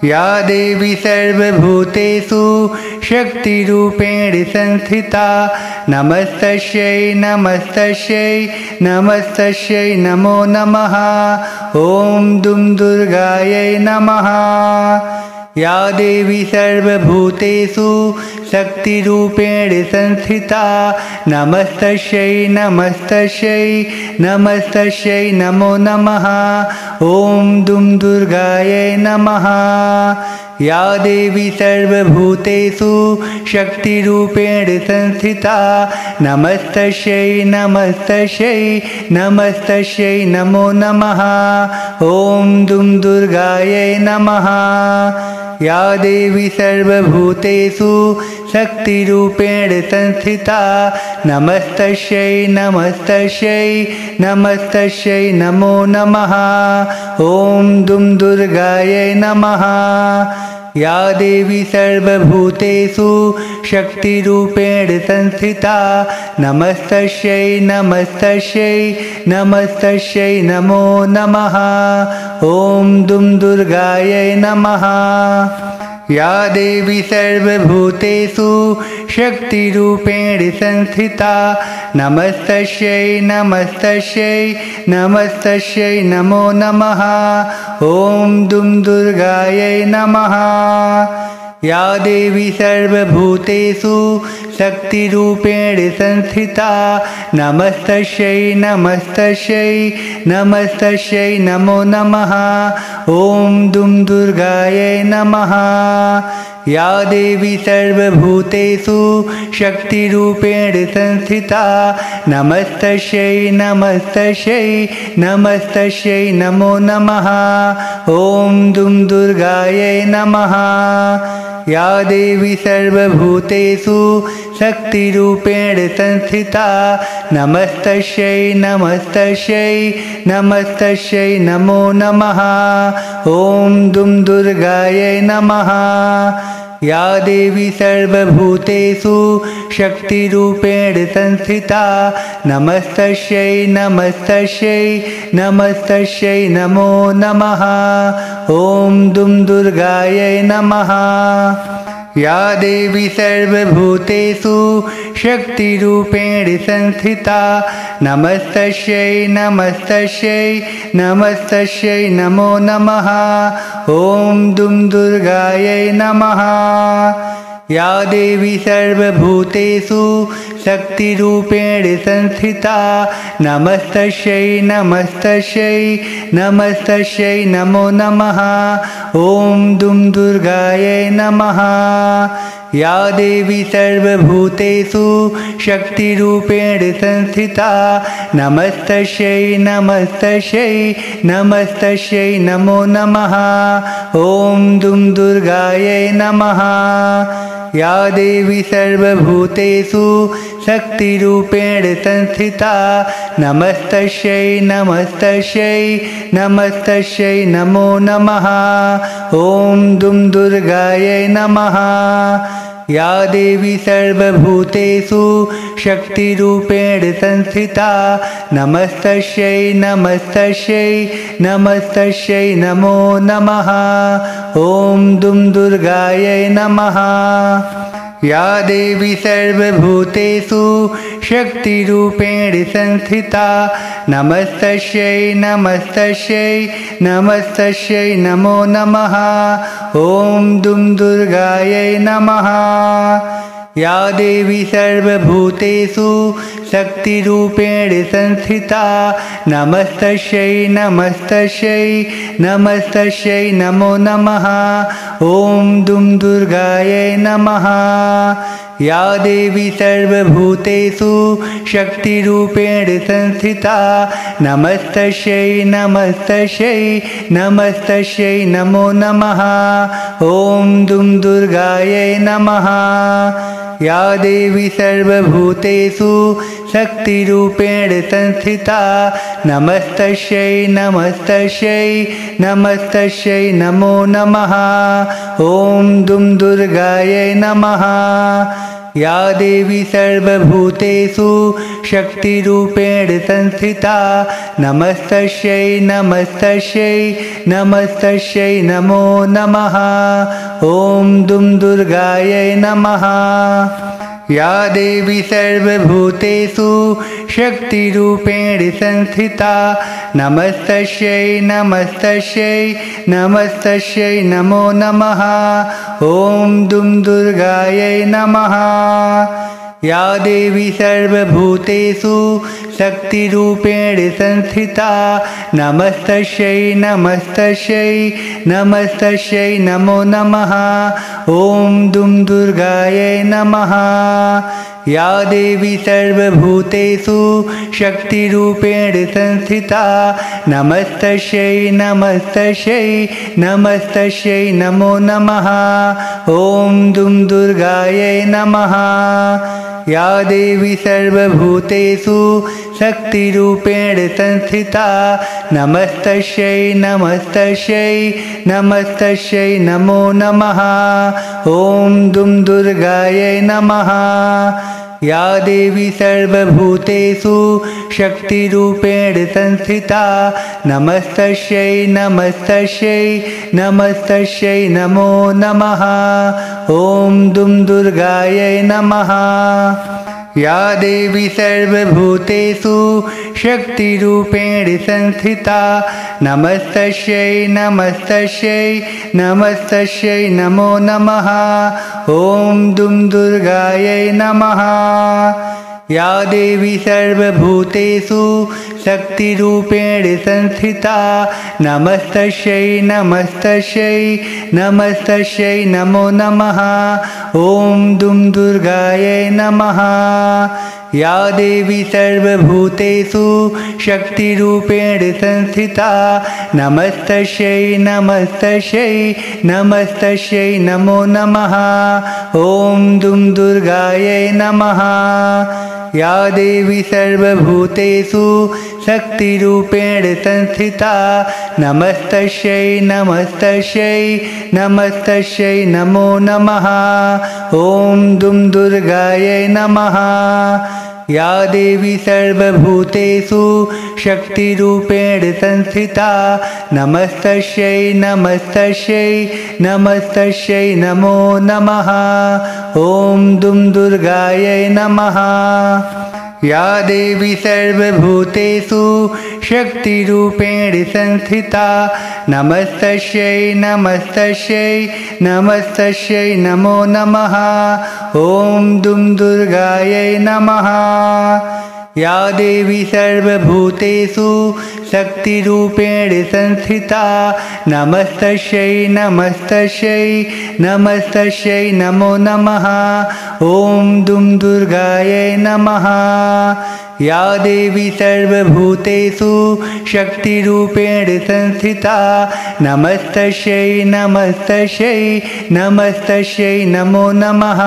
या देवी सर्वभूतेषु शक्तिरूपेण संस्थिता नमस्तस्यै नमस्तस्यै नमस्तस्यै नमो नमः। ॐ दुं दुर्गायै नमः। या देवी सर्वभूतेषु शक्तिरूपेण संस्थिता नमस्तस्यै नमस्तस्यै नमस्तस्यै नमो नमः। ॐ दुं दुर्गायै नमः। या देवी सर्वभूतेषु शक्तिरूपेण संस्थिता नमस्तस्यै नमस्तस्यै नमस्तस्यै नमो नमः। ॐ दुं दुर्गायै नमः। या देवी सर्वभूतेषु शक्तिरूपेण संस्थिता नमस्तस्यै नमस्तस्यै नमस्तस्यै नमो नमः। ॐ दुं दुर्गायै नमः। या देवी सर्वभूतेषु शक्तिरूपेण संस्थिता नमस्तस्यै नमस्तस्यै नमस्तस्यै नमो नमः। ॐ दुं दुर्गायै नमः। या देवी सर्वभूतेषु शक्तिरूपेण संस्थिता नमस्तस्यै नमस्तस्यै नमस्तस्यै नमो नमः। ॐ दुं दुर्गायै नमः। या देवी सर्वभूतेषु शक्तिरूपेण संस्थिता नमस्तस्यै नमस्तस्यै नमस्तस्यै नमो नमः। ॐ दुं दुर्गायै नमः। या देवी सर्वभूतेषु शक्तिरूपेण संस्थिता नमस्तस्यै नमस्तस्यै नमस्तस्यै नमो नमः। ॐ दुं दुर्गायै नमः। या देवी सर्वभूतेषु शक्तिरूपेण संस्थिता नमस्तस्यै नमस्तस्यै नमस्तस्यै नमो नमः। ॐ दुं दुर्गायै नमः। या देवी सर्वभूतेषु शक्तिरूपेण संस्थिता नमस्तस्यै नमस्तस्यै नमस्तस्यै नमो नमः। ॐ दुं दुर्गायै नमः। या देवी सर्वभूतेषु शक्तिरूपेण संस्थिता नमस्तस्यै नमस्तस्यै नमस्तस्यै नमो नमः। ॐ दुं दुर्गायै नमः। या देवी सर्वभूतेषु शक्तिरूपेण संस्थिता नमस्तस्यै नमस्तस्यै नमस्तस्यै नमो नमः। ॐ दुं दुर्गायै नमः। या देवी सर्वभूतेषु शक्तिरूपेण संस्थिता नमस्तस्यै नमस्तस्यै नमस्तस्यै नमो नमः। ॐ दुं दुर्गायै नमः। या देवी सर्वभूतेषु शक्तिरूपेण संस्थिता नमस्तस्यै नमस्तस्यै नमस्तस्यै नमो नमः। ॐ दुं दुर्गायै नमः। या देवी सर्वभूतेषु शक्तिरूपेण संस्थिता नमस्तस्यै नमस्तस्यै नमस्तस्यै नमो नमः। ॐ दुं दुर्गायै नमः। या देवी सर्वभूतेषु शक्तिरूपेण संस्थिता नमस्तस्यै नमस्तस्यै नमस्तस्यै नमो नमः। ॐ दुं दुर्गायै नमः। या देवी सर्वभूतेषु शक्तिरूपेण संस्थिता नमस्तस्यै नमस्तस्यै नमस्तस्यै नमो नमः। ॐ दुं दुर्गायै नमः। या देवी सर्वभूतेषु शक्तिरूपेण संस्थिता नमस्तस्यै नमस्तस्यै नमस्तस्यै नमो नमः। ॐ दुं दुर्गायै नमः। या देवी सर्वभूतेषु शक्तिरूपेण संस्थिता नमस्तस्यै नमस्तस्यै नमस्तस्यै नमो नमः। ॐ दुं दुर्गायै नमः। या देवी सर्वभूतेषु शक्तिरूपेण संस्थिता नमस्तस्यै नमस्तस्यै नमस्तस्यै नमो नमः। ॐ दुं दुर्गायै नमः। या देवी सर्वभूतेषु शक्तिरूपेण संस्थिता नमस्तस्यै नमस्तस्यै नमस्तस्यै नमो नमः। ॐ दुं दुर्गायै नमः। या देवी सर्वभूतेषु शक्तिरूपेण संस्थिता नमस्तस्यै नमस्तस्यै नमस्तस्यै नमो नमः। ॐ दुं दुर्गायै नमः। या देवी सर्वभूतेषु शक्तिरूपेण संस्थिता नमस्तस्यै नमस्तस्यै नमस्तस्यै नमो नमः। ॐ दुं दुर्गायै नमः। या देवी सर्वभूतेषु शक्तिरूपेण संस्थिता नमस्तस्यै नमस्तस्यै नमस्तस्यै नमो नमः। ॐ दुं दुर्गायै नमः। या देवी सर्वभूतेषु शक्तिरूपेण संस्थिता नमस्तस्यै नमस्तस्यै नमस्तस्यै नमो नमः। ॐ दुं दुर्गायै नमः। या देवी सर्वभूतेषु शक्तिरूपेण संस्थिता नमस्तस्यै नमस्तस्यै नमस्तस्यै नमो नमः। ॐ दुं दुर्गायै नमः। या देवी सर्वभूतेषु शक्तिरूपेण संस्थिता नमस्तस्यै नमस्तस्यै नमस्तस्यै नमो नमः। ॐ दुं दुर्गायै नमः। या देवी सर्वभूतेषु शक्तिरूपेण संस्थिता नमस्तस्यै नमस्तस्यै नमस्तस्यै नमो नमः। ॐ दुं दुर्गायै नमः। या देवी सर्वभूतेषु शक्तिरूपेण संस्थिता नमस्तस्यै नमस्तस्यै नमस्तस्यै नमो नमः। ॐ दुं दुर्गायै नमः। या देवी सर्वभूतेषु शक्तिरूपेण संस्थिता नमस्तस्यै नमस्तस्यै नमस्तस्यै नमो नमः। ॐ दुं दुर्गायै नमः। या देवी सर्वभूतेषु शक्तिरूपेण संस्थिता नमस्तस्यै नमस्तस्यै नमस्तस्यै नमो नमः। ॐ दुं दुर्गायै नमः। या देवी सर्वभूतेषु शक्तिरूपेण संस्थिता नमस्तस्यै नमस्तस्यै नमस्तस्यै नमो नमः। ॐ दुं दुर्गायै नमः। या देवी सर्वभूतेषु शक्तिरूपेण संस्थिता नमस्तस्यै नमस्तस्यै नमस्तस्यै नमो नमः।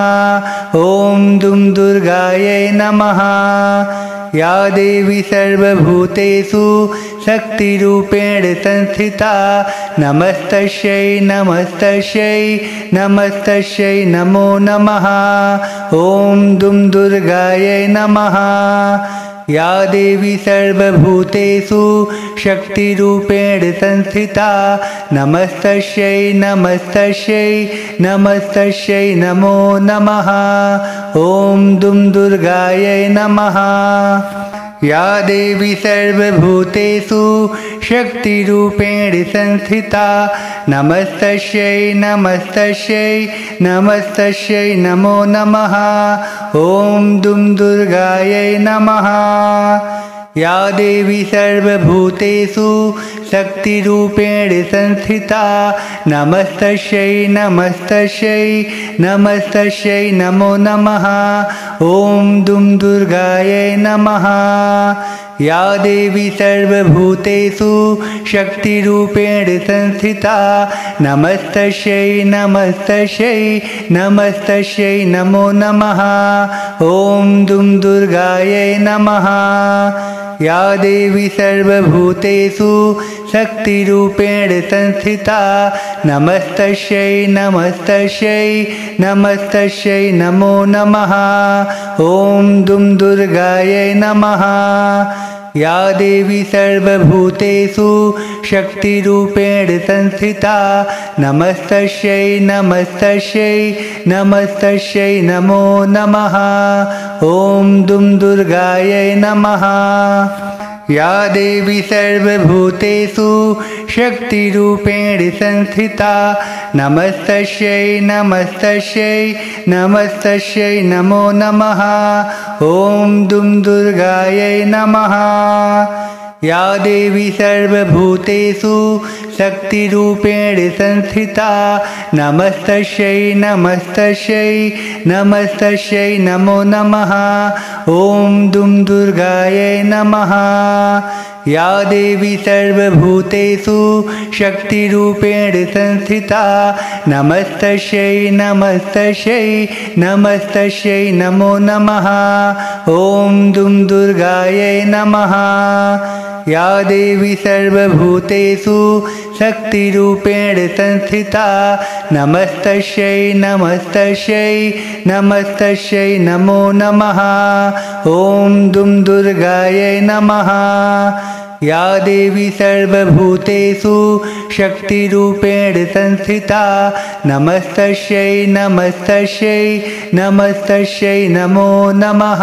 ॐ दुं दुर्गायै नमः। या देवी सर्वभूतेषु शक्तिरूपेण संस्थिता नमस्तस्यै नमस्तस्यै नमस्तस्यै नमो नमः। ॐ दुं दुर्गायै नमः। या देवी सर्वभूतेषु शक्तिरूपेण संस्थिता नमस्तस्यै नमस्तस्यै नमस्तस्यै नमो नमः। ॐ दुं दुर्गायै नमः। या देवी सर्वभूतेषु शक्तिरूपेण संस्थिता नमस्तस्यै नमस्तस्यै नमस्तस्यै नमो नमः। ॐ दुं दुर्गायै नमः। या देवी सर्वभूतेषु शक्तिरूपेण संस्थिता नमस्तस्यै नमस्तस्यै नमस्तस्यै नमो नमः। ॐ दुं दुर्गायै नमः। या देवी सर्वभूतेषु शक्तिरूपेण संस्थिता नमस्तस्यै नमस्तस्यै नमस्तस्यै नमो नमः। ॐ दुं दुर्गायै नमः। या देवी सर्वभूतेषु शक्तिरूपेण संस्थिता नमस्तस्यै नमस्तस्यै नमस्तस्यै नमो नमः। ॐ दुं दुर्गायै नमः। या देवी सर्वभूतेषु शक्तिरूपेण संस्थिता नमस्तस्यै नमस्तस्यै नमस्तस्यै नमो नमः। ॐ दुं दुर्गायै नमः। या देवी सर्वभूतेषु शक्तिरूपेण संस्थिता नमस्तस्यै नमस्तस्यै नमस्तस्यै नमो नमः। ॐ दुं दुर्गायै नमः। या देवी सर्वभूतेषु शक्तिरूपेण संस्थिता नमस्तस्यै नमस्तस्यै नमस्तस्यै नमो नमः। ॐ दुं दुर्गायै नमः। या देवी सर्वभूतेषु शक्तिरूपेण संस्थिता नमस्तस्यै नमस्तस्यै नमस्तस्यै नमो नमः। ॐ दुं दुर्गायै नमः। या देवी सर्वभूतेषु शक्तिरूपेण संस्थिता नमस्तस्यै नमस्तस्यै नमस्तस्यै नमो नमः। ॐ दुं दुर्गायै नमः। या देवी सर्वभूतेषु शक्तिरूपेण संस्थिता नमस्तस्यै नमस्तस्यै नमस्तस्यै नमो नमः।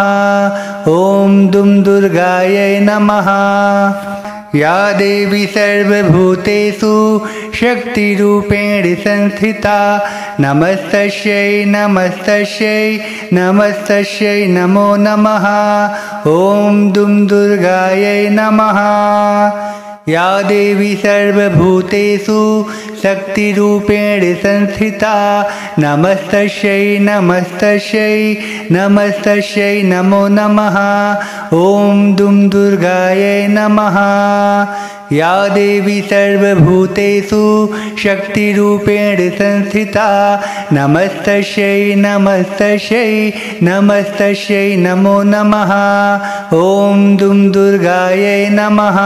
ॐ दुं दुर्गायै नमः। या देवी सर्वभूतेषु शक्तिरूपेण संस्थिता नमस्तस्यै नमस्तस्यै नमस्तस्यै नमो नमः। ॐ दुं दुर्गायै नमः। या देवी सर्वभूतेषु शक्तिरूपेण संस्थिता नमस्तस्यै नमस्तस्यै नमस्तस्यै नमो नमः। ॐ दुं दुर्गायै नमः। या देवी सर्वभूतेषु शक्तिरूपेण संस्थिता नमस्तस्यै नमस्तस्यै नमस्तस्यै नमो नमः। ॐ दुं दुर्गायै नमः।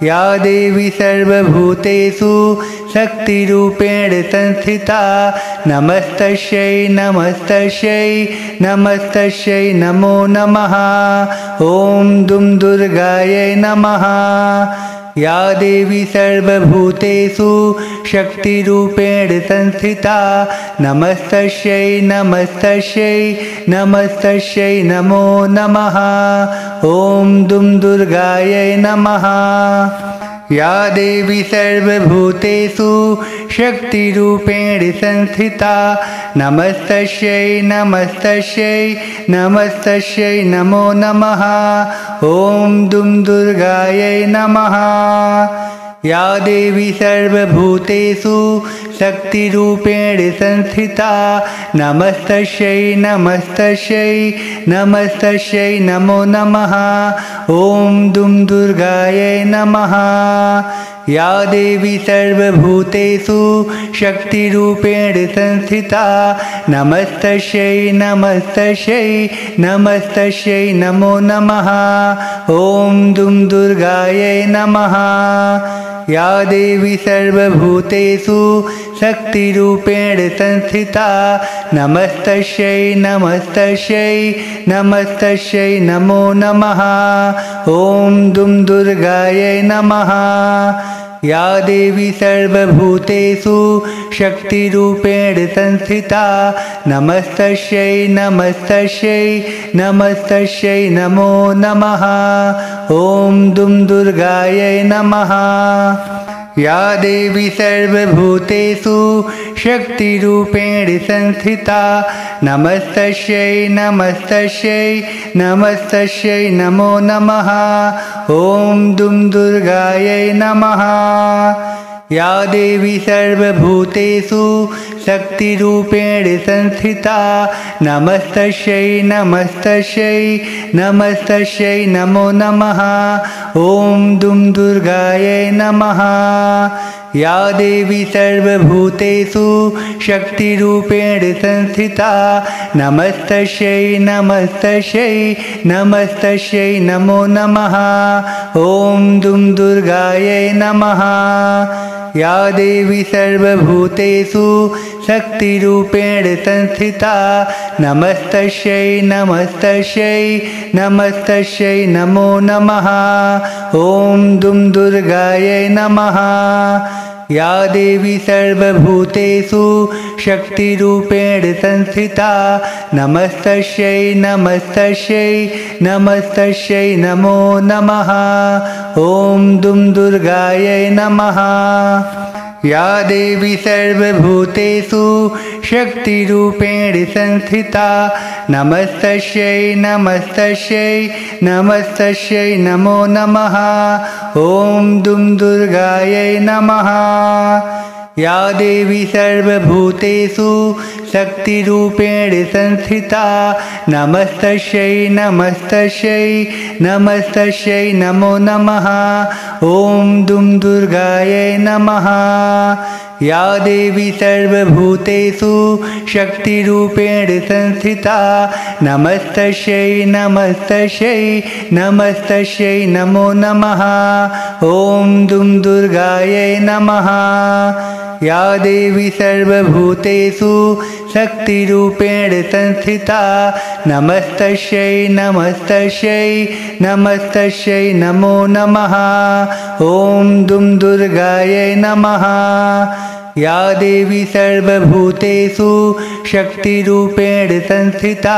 या देवी सर्वभूतेषु शक्तिरूपेण संस्थिता नमस्तस्यै नमस्तस्यै नमस्तस्यै नमो नमः। ॐ दुं दुर्गायै नमः। या देवी सर्वभूतेषु शक्तिरूपेण संस्थिता नमस्तस्यै नमस्तस्यै नमस्तस्यै नमो नमः। ॐ दुं दुर्गायै नमः। या देवी सर्वभूतेषु शक्तिरूपेण संस्थिता नमस्तस्यै नमस्तस्यै नमस्तस्यै नमो नमः। ॐ दुं दुर्गायै नमः। या देवी सर्वभूतेषु शक्तिरूपेण संस्थिता नमस्तस्यै नमस्तस्यै नमस्तस्यै नमो नमः। ॐ दुं दुर्गायै नमः। या देवी सर्वभूतेषु शक्तिरूपेण संस्थिता नमस्तस्यै नमस्तस्यै नमस्तस्यै नमो नमः। ॐ दुं दुर्गायै नमः। या देवी सर्वभूतेषु शक्तिरूपेण संस्थिता नमस्तस्यै नमस्तस्यै नमस्तस्यै नमो नमः। ॐ दुं दुर्गायै नमः। या देवी सर्वभूतेषु शक्तिरूपेण संस्थिता नमस्तस्यै नमस्तस्यै नमस्तस्यै नमो नमः। ॐ दुं दुर्गायै नमः। या देवी सर्वभूतेषु शक्तिरूपेण संस्थिता नमस्तस्यै नमस्तस्यै नमस्तस्यै नमो नमः। ॐ दुं दुर्गायै नमः। या देवी सर्वभूतेषु शक्तिरूपेण संस्थिता नमस्तस्यै नमस्तस्यै नमस्तस्यै नमो नमः। ॐ दुं दुर्गायै नमः। या देवी सर्वभूतेषु शक्तिरूपेण संस्थिता नमस्तस्यै नमस्तस्यै नमस्तस्यै नमो नमः। ॐ दुं दुर्गायै नमः। या देवी सर्वभूतेषु शक्तिरूपेण संस्थिता नमस्तस्यै नमस्तस्यै नमस्तस्यै नमो नमः। ॐ दुं दुर्गायै नमः। या देवी सर्वभूतेषु शक्तिरूपेण संस्थिता नमस्तस्यै नमस्तस्यै नमस्तस्यै नमो नमः। ॐ दुं दुर्गायै नमः। या देवी सर्वभूतेषु शक्तिरूपेण संस्थिता नमस्तस्यै नमस्तस्यै नमस्तस्यै नमो नमः। ॐ दुं दुर्गायै नमः। या देवी सर्वभूतेषु शक्तिरूपेण संस्थिता नमस्तस्यै नमस्तस्यै नमस्तस्यै नमो नमः। ॐ दुं दुर्गायै नमः। या देवी सर्वभूतेषु शक्तिरूपेण संस्थिता नमस्तस्यै नमस्तस्यै नमस्तस्यै नमो नमः। ॐ दुं दुर्गायै नमः। या देवी सर्वभूतेषु शक्तिरूपेण संस्थिता नमस्तस्यै नमस्तस्यै नमस्तस्यै नमो नमः। ॐ दुं दुर्गायै नमः। या देवी सर्वभूतेषु शक्तिरूपेण संस्थिता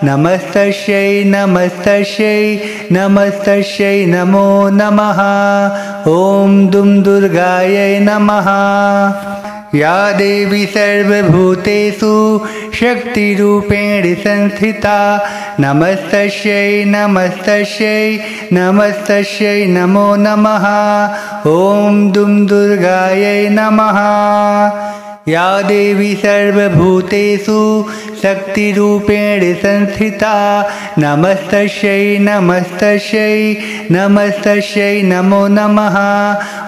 नमस्तस्यै नमस्तस्यै नमस्तस्यै नमो नमः। ॐ दुं दुर्गायै नमः। या देवी सर्वभूतेषु शक्तिरूपेण संस्थिता नमस्तस्यै नमस्तस्यै नमस्तस्यै नमो नमः। ॐ दुं दुर्गायै नमः। या देवी सर्वभूतेषु शक्तिरूपेण संस्थिता नमस्तस्यै नमस्तस्यै नमस्तस्यै नमो नमः।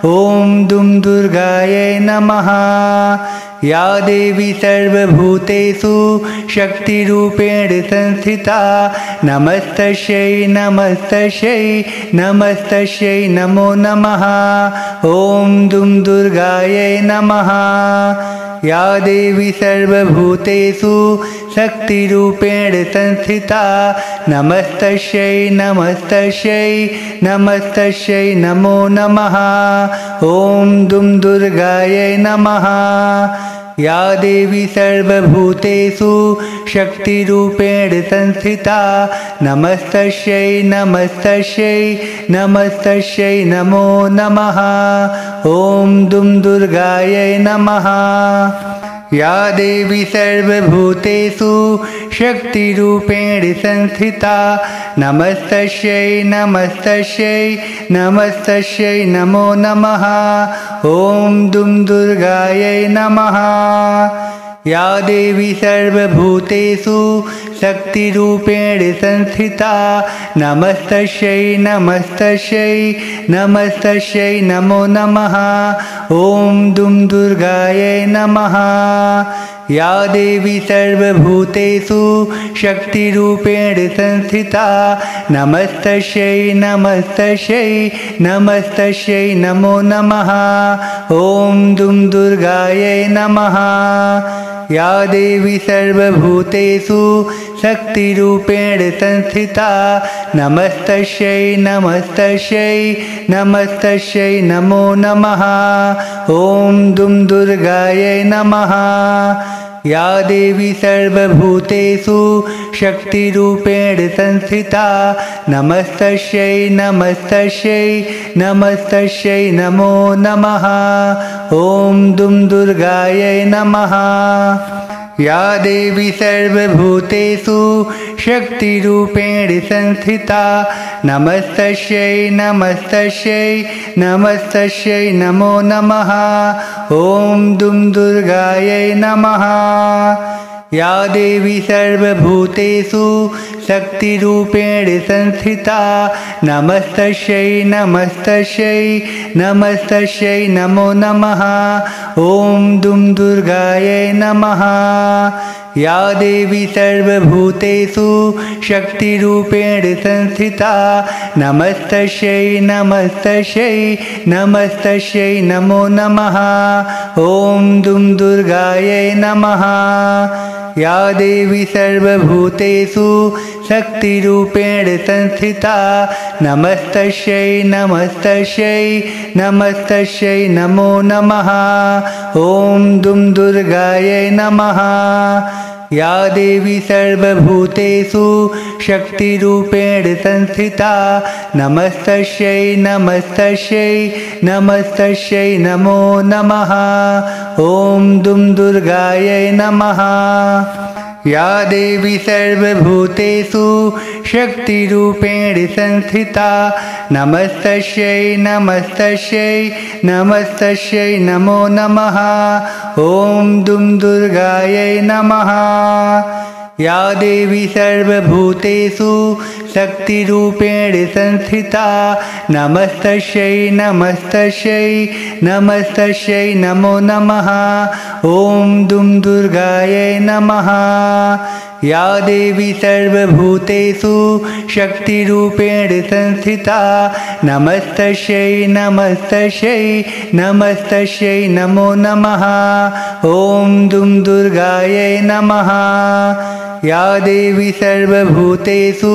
ॐ दुं दुर्गायै नमः। या देवी सर्वभूतेषु शक्तिरूपेण संस्थिता नमस्तस्यै नमस्तस्यै नमस्तस्यै नमो नमः। ॐ दुं दुर्गायै नमः। या देवी सर्वभूतेषु शक्तिरूपेण संस्थिता नमस्तस्यै नमस्तस्यै नमस्तस्यै नमो नमः। ॐ दुं दुर्गायै नमः। या देवी सर्वभूतेषु शक्तिरूपेण संस्थिता नमस्तस्यै नमस्तस्यै नमस्तस्यै नमो नमः। ॐ दुं दुर्गायै नमः। या देवी सर्वभूतेषु शक्तिरूपेण संस्थिता नमस्तस्यै नमस्तस्यै नमस्तस्यै नमो नमः। ॐ दुं दुर्गायै नमः। या देवी सर्वभूतेषु शक्तिरूपेण संस्थिता नमस्तस्यै नमस्तस्यै नमस्तस्यै नमो नमः। ॐ दुं दुर्गायै नमः। या देवी सर्वभूतेषु शक्तिरूपेण संस्थिता नमस्तस्यै नमस्तस्यै नमस्तस्यै नमो नमः। ॐ दुं दुर्गायै नमः। या देवी सर्वभूतेषु शक्तिरूपेण संस्थिता नमस्तस्यै नमस्तस्यै नमस्तस्यै नमो नमः। ॐ दुं दुर्गायै नमः। या देवी सर्वभूतेषु शक्तिरूपेण संस्थिता नमस्तस्यै नमस्तस्यै नमस्तस्यै नमो नमः। ॐ दुं दुर्गायै नमः। या देवी सर्वभूतेषु शक्तिरूपेण संस्थिता नमस्तस्यै नमस्तस्यै नमस्तस्यै नमो नमः। ॐ दुं दुर्गायै नमः। या देवी सर्वभूतेषु शक्तिरूपेण संस्थिता नमस्तस्यै नमस्तस्यै नमस्तस्यै नमो नमः ॐ दुं दुर्गायै नमः या देवी सर्वभूतेषु शक्तिरूपेण संस्थिता नमस्तस्यै नमस्तस्यै नमस्तस्यै नमो नमः ॐ दुं दुर्गायै नमः या देवी सर्वभूतेषु शक्तिरूपेण संस्थिता नमस्तस्यै नमस्तस्यै नमस्तस्यै नमो नमः ॐ दुं दुर्गायै नमः या देवी सर्वभूतेषु शक्तिरूपेण संस्थिता नमस्तस्यै नमस्तस्यै नमस्तस्यै नमो नमः ॐ दुं दुर्गायै नमः या देवी सर्वभूतेषु शक्तिरूपेण संस्थिता नमस्तस्यै नमस्तस्यै नमस्तस्यै नमो नमः ॐ दुं दुर्गायै नमः या देवी सर्वभूतेषु शक्तिरूपेण संस्थिता नमस्तस्यै नमस्तस्यै नमस्तस्यै नमो नमः ॐ दुं दुर्गायै नमः या देवी सर्वभूतेषु शक्तिरूपेण संस्थिता नमस्तस्यै नमस्तस्यै नमस्तस्यै नमो नमः ॐ दुं दुर्गायै नमः या देवी सर्वभूतेषु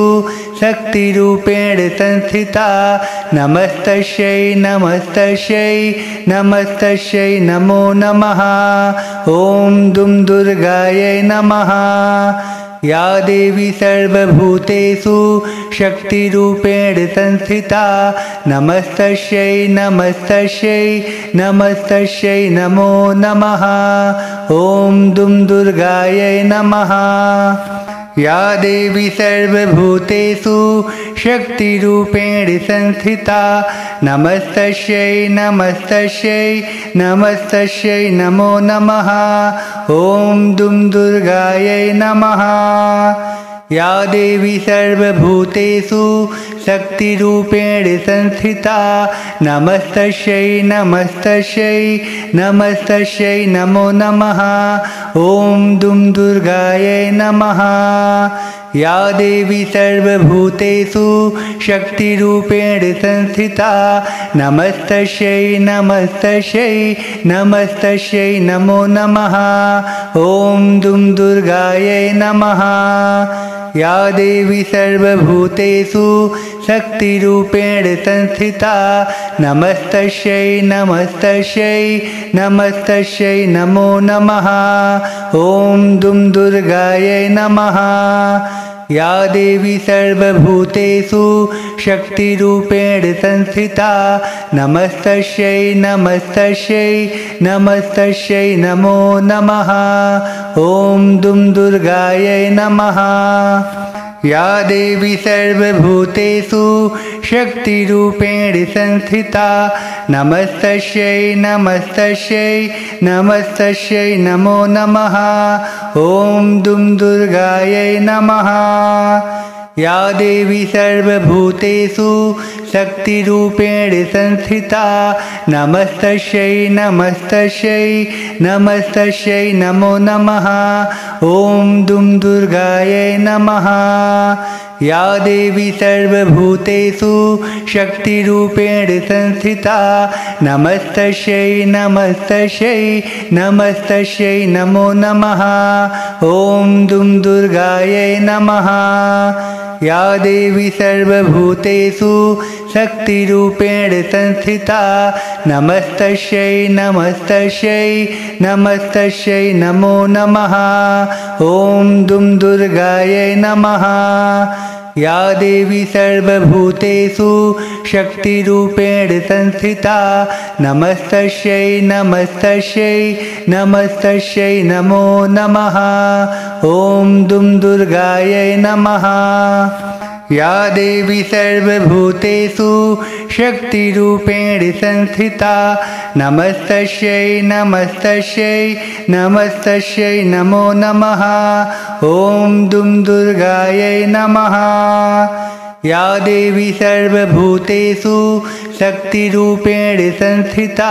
शक्तिरूपेण संस्थिता नमस्तस्यै नमस्तस्यै नमस्तस्यै नमो नमः ॐ दुं दुर्गायै नमः या देवी सर्वभूतेषु शक्तिरूपेण संस्थिता नमस्तस्यै नमस्तस्यै नमस्तस्यै नमो नमः ॐ दुं दुर्गायै नमः या देवी सर्वभूतेषु शक्तिरूपेण संस्थिता नमस्तस्यै नमस्तस्यै नमस्तस्यै नमो नमः ॐ दुं दुर्गायै नमः या देवी सर्वभूतेषु शक्तिरूपेण संस्थिता नमस्तस्यै नमस्तस्यै नमस्तस्यै नमो नमः ॐ दुं दुर्गायै नमः या देवी सर्वभूतेषु शक्तिरूपेण संस्थिता नमस्तस्यै नमस्तस्यै नमस्तस्यै नमो नमः ॐ दुं दुर्गायै नमः या देवी सर्वभूतेषु शक्तिरूपेण संस्थिता नमस्तस्यै नमस्तस्यै नमस्तस्यै नमो नमः ॐ दुं दुर्गायै नमः या देवी सर्वभूतेषु शक्तिरूपेण संस्थिता नमस्तस्यै नमस्तस्यै नमस्तस्यै नमो नमः ॐ दुं दुर्गायै नमः या देवी सर्वभूतेषु शक्तिरूपेण संस्थिता नमस्तस्यै नमस्तस्यै नमस्तस्यै नमो नमः ॐ दुं दुर्गायै नमः या देवी सर्वभूतेषु शक्तिरूपेण संस्थिता नमस्तस्यै नमस्तस्यै नमस्तस्यै नमो नमः ॐ दुं दुर्गायै नमः या देवी सर्वभूतेषु शक्तिरूपेण संस्थिता नमस्तस्यै नमस्तस्यै नमस्तस्यै नमो नमः ॐ दुं दुर्गायै नमः या देवी सर्वभूतेषु शक्तिरूपेण संस्थिता नमस्तस्यै नमस्तस्यै नमस्तस्यै नमो नमः ॐ दुं दुर्गायै नमः या देवी सर्वभूतेषु शक्तिरूपेण संस्थिता नमस्तस्यै नमस्तस्यै नमस्तस्यै नमो नमः ॐ दुं दुर्गायै नमः या देवी सर्वभूतेषु शक्तिरूपेण संस्थिता नमस्तस्यै नमस्तस्यै नमस्तस्यै नमो नमः ॐ दुं दुर्गायै नमः। या देवी सर्वभूतेषु शक्तिरूपेण संस्थिता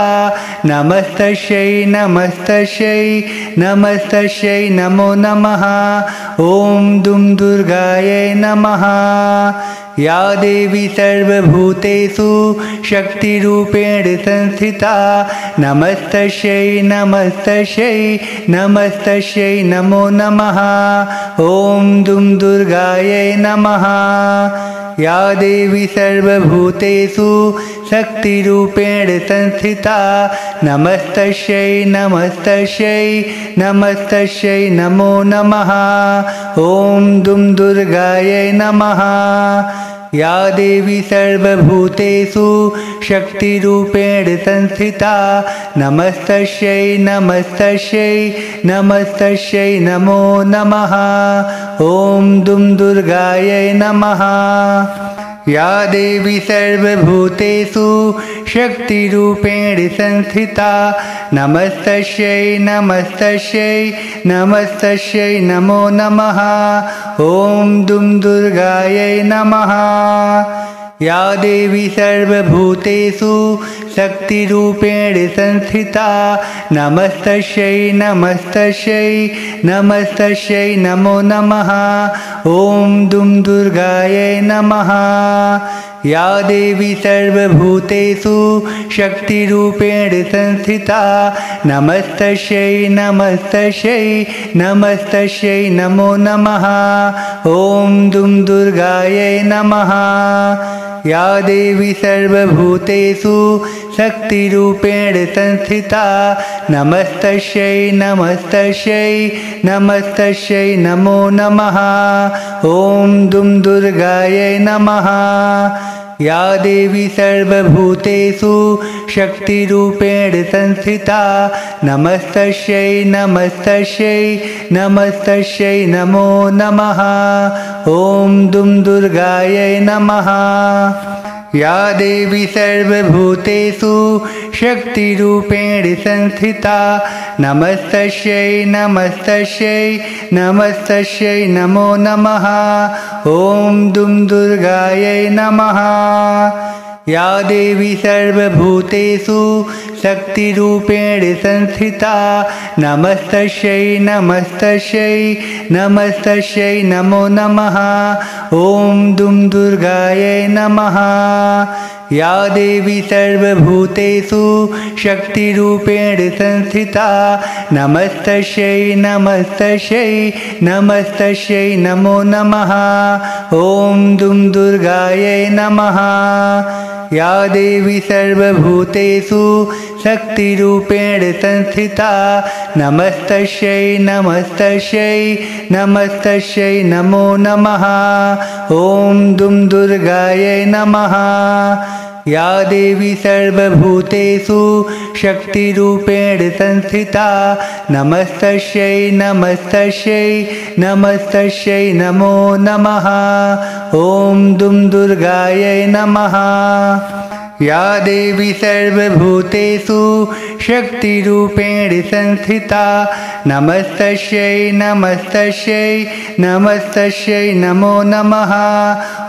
नमस्तस्यै नमस्तस्यै नमस्तस्यै नमो नमः। ॐ दुं दुर्गायै नमः। या देवी सर्वभूतेषु शक्तिरूपेण संस्थिता नमस्तस्यै नमस्तस्यै नमस्तस्यै नमो नमः। ॐ दुं दुर्गायै नमः। या देवी सर्वभूतेषु शक्तिरूपेण संस्थिता नमस्तस्यै नमस्तस्यै नमस्तस्यै नमो नमः। ॐ दुं दुर्गायै नमः। या देवी सर्वभूतेषु शक्तिरूपेण संस्थिता नमस्तस्यै नमस्तस्यै नमस्तस्यै नमो नमः। ॐ दुं दुर्गायै नमः। या देवी सर्वभूतेषु शक्तिरूपेण संस्थिता नमस्तस्यै नमस्तस्यै नमस्तस्यै नमो नमः। ॐ दुं दुर्गायै नमः। या देवी सर्वभूतेषु शक्तिरूपेण संस्थिता नमस्तस्यै नमस्तस्यै नमस्तस्यै नमो नमः। ॐ दुं दुर्गायै नमः। या देवी सर्वभूतेषु शक्तिरूपेण संस्थिता नमस्तस्यै नमस्तस्यै नमस्तस्यै नमो नमः। ॐ दुं दुर्गायै नमः। या देवी सर्वभूतेषु शक्तिरूपेण संस्थिता नमस्तस्यै नमस्तस्यै नमस्तस्यै नमो नमः। ॐ दुं दुर्गायै नमः। या देवी सर्वभूतेषु शक्तिरूपेण संस्थिता नमस्तस्यै नमस्तस्यै नमस्तस्यै नमो नमः। ॐ दुं दुर्गायै नमः। या देवी सर्वभूतेषु शक्तिरूपेण संस्थिता नमस्तस्यै नमस्तस्यै नमस्तस्यै नमो नमः। ॐ दुं दुर्गायै नमः। या देवी सर्वभूतेषु शक्तिरूपेण संस्थिता नमस्तस्यै नमस्तस्यै नमस्तस्यै नमो नमः। ॐ दुं दुर्गायै नमः। या देवी सर्वभूतेषु शक्तिरूपेण संस्थिता नमस्तस्यै नमस्तस्यै नमस्तस्यै नमो नमः। ॐ दुं दुर्गायै नमः। या देवी सर्वभूतेषु शक्तिरूपेण संस्थिता नमस्तस्यै नमस्तस्यै नमस्तस्यै नमो नमः। ॐ दुं दुर्गायै नमः। या देवी सर्वभूतेषु शक्तिरूपेण संस्थिता नमस्तस्यै नमस्तस्यै नमस्तस्यै नमो नमः। ॐ दुं दुर्गायै नमः। या देवी सर्वभूतेषु शक्तिरूपेण संस्थिता नमस्तस्यै नमस्तस्यै नमस्तस्यै नमो नमः।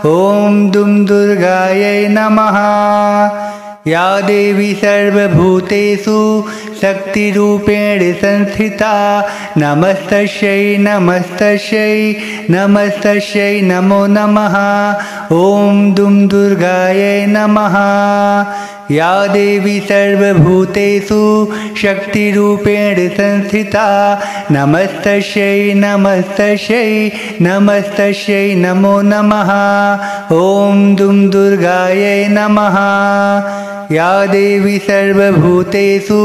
ॐ दुं दुर्गायै नमः। या देवी सर्वभूतेषु शक्तिरूपेण संस्थिता नमस्तस्यै नमस्तस्यै नमस्तस्यै नमो नमः। ॐ दुं दुर्गायै नमः। या देवी सर्वभूतेषु शक्तिरूपेण संस्थिता नमस्तस्यै नमस्तस्यै नमस्तस्यै नमो नमः। ॐ दुं दुर्गायै नमः। या देवी सर्वभूतेषु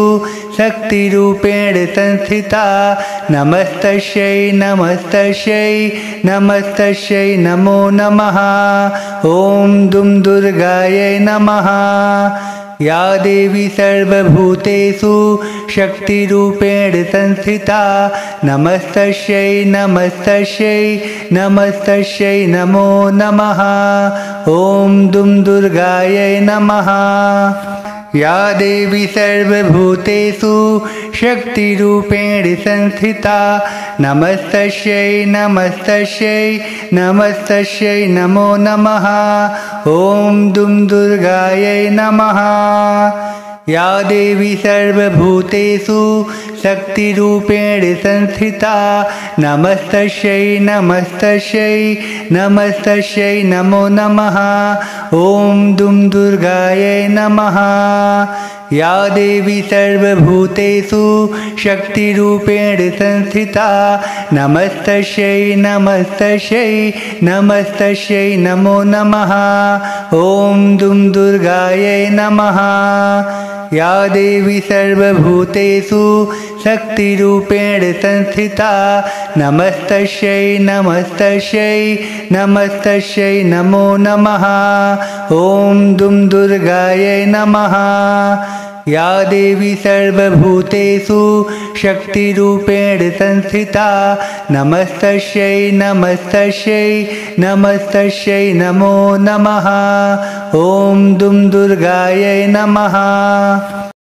शक्तिरूपेण संस्थिता नमस्तस्यै नमस्तस्यै नमस्तस्यै नमो नमः। ॐ दुं दुर्गायै नमः। या देवी सर्वभूतेषु शक्तिरूपेण संस्थिता नमस्तस्यै नमस्तस्यै नमस्तस्यै नमो नमः। ॐ दुं दुर्गायै नमः। या देवी सर्वभूतेषु शक्तिरूपेण संस्थिता नमस्तस्यै नमस्तस्यै नमस्तस्यै नमो नमः। ॐ दुं दुर्गायै नमः। या देवी सर्वभूतेषु शक्तिरूपेण संस्थिता नमस्तस्यै नमस्तस्यै नमस्तस्यै नमो नमः। ॐ दुं दुर्गायै नमः। या देवी सर्वभूतेषु शक्तिरूपेण संस्थिता नमस्तस्यै नमस्तस्यै नमस्तस्यै नमो नमः। ॐ दुं दुर्गायै नमः। या देवी सर्वभूतेषु शक्तिरूपेण संस्थिता नमस्तस्यै नमस्तस्यै नमस्तस्यै नमो नमः। ॐ दुं दुर्गायै नमः। या देवी सर्वभूतेषु शक्तिरूपेण संस्थिता नमस्तस्यै नमस्तस्यै नमस्तस्यै नमो नमः। ॐ दुं दुर्गायै नमः।